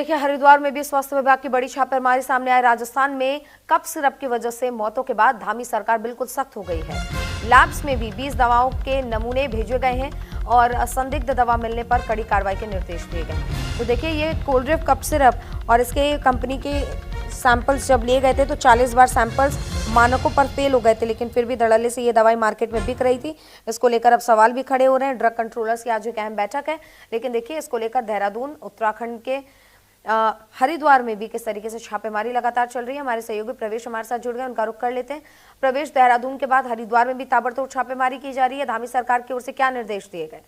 देखिए, हरिद्वार में भी स्वास्थ्य विभाग की बड़ी छापेमारी सामने आई। राजस्थान में कफ सिरप की वजह से मौतों के बाद धामी सरकार बिल्कुल सख्त हो गई है। लैब्स में भी 20 दवाओं के नमूने भेजे गए हैं और संदिग्ध दवा मिलने पर कड़ी कार्रवाई के निर्देश दिए गए। तो देखिए, ये कोल्ड्रिफ कफ सिरप और इसके कंपनी के सैंपल्स जब लिए गए थे तो 40 बार सैंपल्स मानकों पर फेल हो गए थे, लेकिन फिर भी धड़ल्ले से ये दवाई मार्केट में बिक रही थी। इसको लेकर अब सवाल भी खड़े हो रहे हैं। ड्रग कंट्रोलर्स की आज एक अहम बैठक है, लेकिन देखिए इसको लेकर देहरादून, उत्तराखंड के हरिद्वार में भी किस तरीके से छापेमारी लगातार चल रही है। हमारे सहयोगी प्रवेश हमारे साथ जुड़ गए, उनका रुख कर लेते हैं। प्रवेश, देहरादून के बाद हरिद्वार में भी ताबड़तोड़ छापेमारी की जा रही है। धामी सरकार की ओर से क्या निर्देश दिए गए?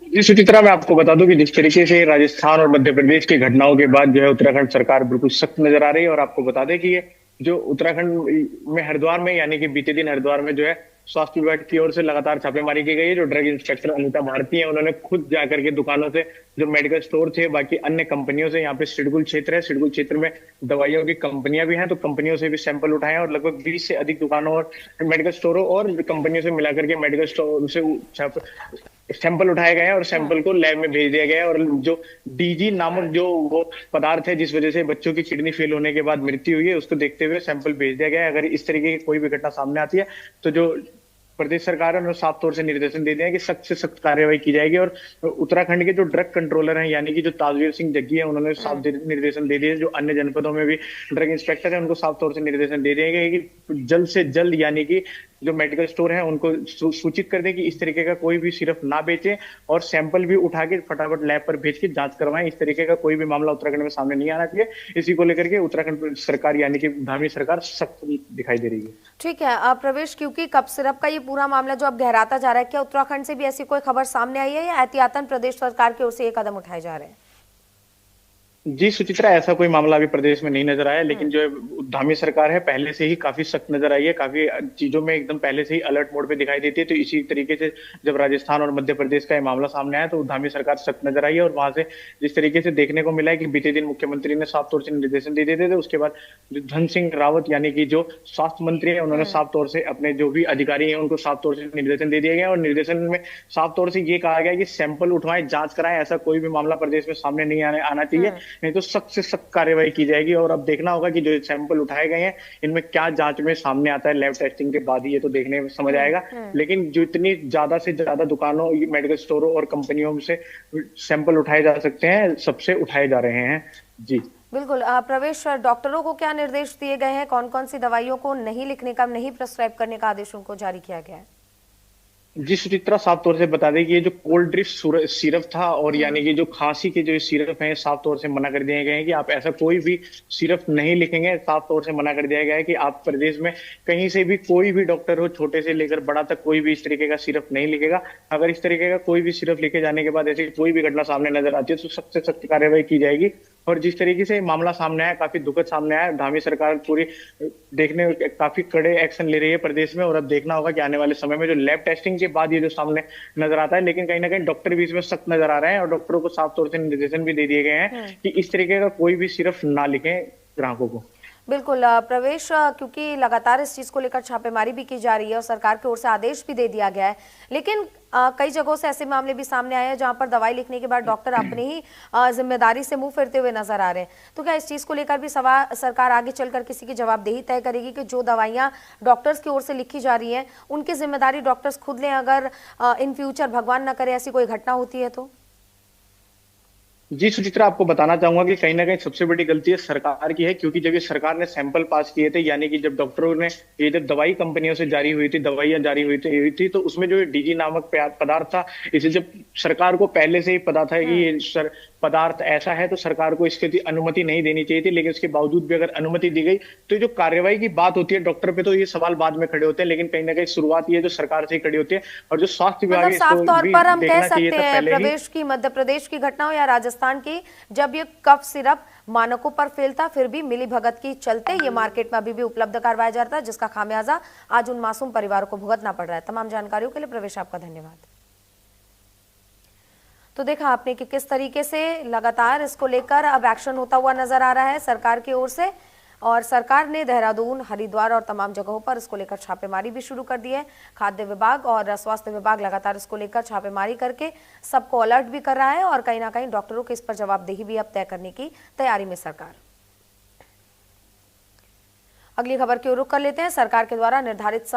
जी सुचित्रा, मैं आपको बता दूं कि जिस तरीके से राजस्थान और मध्य प्रदेश की घटनाओं के बाद जो है उत्तराखंड सरकार बिल्कुल सख्त नजर आ रही है। और आपको बता दें कि ये जो उत्तराखंड में हरिद्वार में यानी कि बीते दिन हरिद्वार में जो है स्वास्थ्य विभाग की ओर से लगातार छापेमारी की गई है। जो ड्रग इंस्पेक्टर अनिता भारती है, उन्होंने खुद जाकर के दुकानों से, जो मेडिकल स्टोर थे, बाकी अन्य कंपनियों से, यहाँ पे सिडकुल क्षेत्र है, सिडकुल क्षेत्र में दवाइयों की कंपनियां भी हैं, तो कंपनियों से भी सैंपल उठाए और लगभग 20 से अधिक दुकानों और मेडिकल स्टोरों और कंपनियों से मिलाकर के मेडिकल स्टोर से सैंपल उठाए गए हैं और सैंपल को लैब में भेज दिया गया है। और जो डीजी नामक जो वो पदार्थ है जिस वजह से बच्चों की किडनी फेल होने के बाद मृत्यु हुई है, उसको देखते हुए सैंपल भेज दिया गया है। अगर इस तरीके की कोई भी घटना सामने आती है तो जो प्रदेश सरकार है उन्होंने साफ तौर से निर्देशन दे दिया है कि सख्त से सख्त कार्रवाई की जाएगी। और उत्तराखंड के जो ड्रग कंट्रोलर हैं यानी कि जो ताजवीर सिंह जग्गी है, उन्होंने साफ निर्देशन दे दिए। जो अन्य जनपदों में भी ड्रग इंस्पेक्टर है, उनको साफ तौर से निर्देशन दे दिए गए कि जल्द से जल्द यानी कि जो मेडिकल स्टोर है उनको सूचित कर दें कि इस तरीके का कोई भी सिर्फ ना बेचे और सैंपल भी उठा के फटाफट लैब पर भेज के जांच करवाएं। इस तरीके का कोई भी मामला उत्तराखंड में सामने नहीं आना चाहिए। इसी को लेकर के उत्तराखंड सरकार यानी कि धामी सरकार सख्त दिखाई दे रही है। ठीक है प्रवेश, क्योंकि कफ सिरप का ये पूरा मामला जो अब गहराता जा रहा है, क्या उत्तराखंड से भी ऐसी कोई खबर सामने आई है या एहतियातन प्रदेश सरकार की ओर से ये कदम उठाए जा रहे हैं? जी सुचित्रा, ऐसा कोई मामला अभी प्रदेश में नहीं नजर आया, लेकिन जो धामी सरकार है पहले से ही काफी सख्त नजर आई है। काफी चीजों में एकदम पहले से ही अलर्ट मोड पे दिखाई देती है। तो इसी तरीके से जब राजस्थान और मध्य प्रदेश का ये मामला सामने आया तो धामी सरकार सख्त नजर आई है। और वहां से जिस तरीके से देखने को मिला है कि बीते दिन मुख्यमंत्री ने साफ तौर से निर्देशन दे दिए थे, उसके बाद धन सिंह रावत यानी कि जो स्वास्थ्य मंत्री है, उन्होंने साफ तौर से अपने जो भी अधिकारी है उनको साफ तौर से निर्देशन दे दिए गए। और निर्देशन में साफ तौर से ये कहा गया कि सैंपल उठवाएं, जांच कराएं, ऐसा कोई भी मामला प्रदेश में सामने नहीं आना चाहिए, नहीं तो सख्त से सख्त कार्रवाई की जाएगी। और अब देखना होगा कि जो सैंपल उठाए गए हैं इनमें क्या जांच में सामने आता है लैब टेस्टिंग के बाद ही ये तो देखने में समझ आएगा। लेकिन जो इतनी ज्यादा से ज्यादा दुकानों, मेडिकल स्टोरों और कंपनियों से सैंपल उठाए जा सकते हैं, सबसे उठाए जा रहे हैं। जी बिल्कुल। प्रवेश, डॉक्टरों को क्या निर्देश दिए गए हैं? कौन कौन सी दवाइयों को नहीं लिखने का, नहीं प्रेस्क्राइब करने का आदेश उनको जारी किया गया है? जी सुचित्रा, साफ तौर से बता दें कि ये जो कोल्ड ड्रिप सिरप था और यानी कि जो खांसी के जो सिरप हैं, साफ तौर से मना कर दिए गए हैं कि आप ऐसा कोई भी सिरप नहीं लिखेंगे। साफ तौर से मना कर दिया गया है कि आप प्रदेश में कहीं से भी कोई भी डॉक्टर हो, छोटे से लेकर बड़ा तक, कोई भी इस तरीके का सिरप नहीं लिखेगा। अगर इस तरीके का कोई भी सिरप लिखे जाने के बाद ऐसी कोई भी घटना सामने नजर आती है तो सख्त से सख्त कार्रवाई की जाएगी। और जिस तरीके से मामला सामने आया, काफी दुखद सामने आया। धामी सरकार पूरी देखने काफी कड़े एक्शन ले रही है प्रदेश में। और अब देखना होगा कि आने वाले समय में जो लैब टेस्टिंग के बाद ये जो सामने नजर आता है, लेकिन कहीं ना कहीं डॉक्टर भी इसमें सख्त नजर आ रहे हैं और डॉक्टरों को साफ तौर से निर्देशन भी दे दिए गए हैं कि इस तरीके का कोई भी सिर्फ ना लिखें ग्राहकों को। बिल्कुल प्रवेश, क्योंकि लगातार इस चीज को लेकर छापेमारी भी की जा रही है और सरकार की ओर से आदेश भी दे दिया गया है, लेकिन कई जगहों से ऐसे मामले भी सामने आए हैं जहां पर दवाई लिखने के बाद डॉक्टर अपनी ही जिम्मेदारी से मुंह फेरते हुए नजर आ रहे हैं। तो क्या इस चीज को लेकर भी सरकार आगे चलकर किसी की जवाबदेही तय करेगी कि जो दवाइयां डॉक्टर्स की ओर से लिखी जा रही हैं उनकी जिम्मेदारी डॉक्टर्स खुद लें, अगर इन फ्यूचर भगवान न करे ऐसी कोई घटना होती है तो? जी सुचित्रा, आपको बताना चाहूंगा कि कहीं ना कहीं सबसे बड़ी गलती है सरकार की है, क्योंकि जब ये सरकार ने सैंपल पास किए थे, यानी कि जब डॉक्टरों ने ये जब दवाई कंपनियों से जारी हुई थी, दवाइयां जारी हुई थी तो उसमें जो डीजी नामक पदार्थ था, इसे जब सरकार को पहले से ही पता था कि ये पदार्थ ऐसा है तो सरकार को इसकी अनुमति नहीं देनी चाहिए थी। लेकिन उसके बावजूद भी अगर अनुमति दी गई तो जो कार्रवाई की बात होती है डॉक्टर पे, तो ये सवाल बाद में खड़े होते हैं, लेकिन कहीं ना कहीं शुरुआत ये जो सरकार से ही खड़ी होती है। और जो स्वास्थ्य विभाग है, साफ तौर पर हम कह सकते हैं प्रदेश की, मध्य प्रदेश की घटना हो या राजस्थान की, जब ये कफ सिरप मानकों पर फेल था फिर भी मिली भगत की चलते ये मार्केट में अभी भी उपलब्ध करवाया जा रहा है, जिसका खामियाजा आज उन मासूम परिवारों को भुगतना पड़ रहा है। तमाम जानकारियों के लिए प्रवेश आपका धन्यवाद। तो देखा आपने कि किस तरीके से लगातार इसको लेकर अब एक्शन होता हुआ नजर आ रहा है सरकार की ओर से। और सरकार ने देहरादून, हरिद्वार और तमाम जगहों पर इसको लेकर छापेमारी भी शुरू कर दी है। खाद्य विभाग और स्वास्थ्य विभाग लगातार इसको लेकर छापेमारी करके सबको अलर्ट भी कर रहा है और कहीं ना कहीं डॉक्टरों की इस पर जवाबदेही भी अब तय करने की तैयारी में सरकार। अगली खबर की ओर रुख कर लेते हैं। सरकार के द्वारा निर्धारित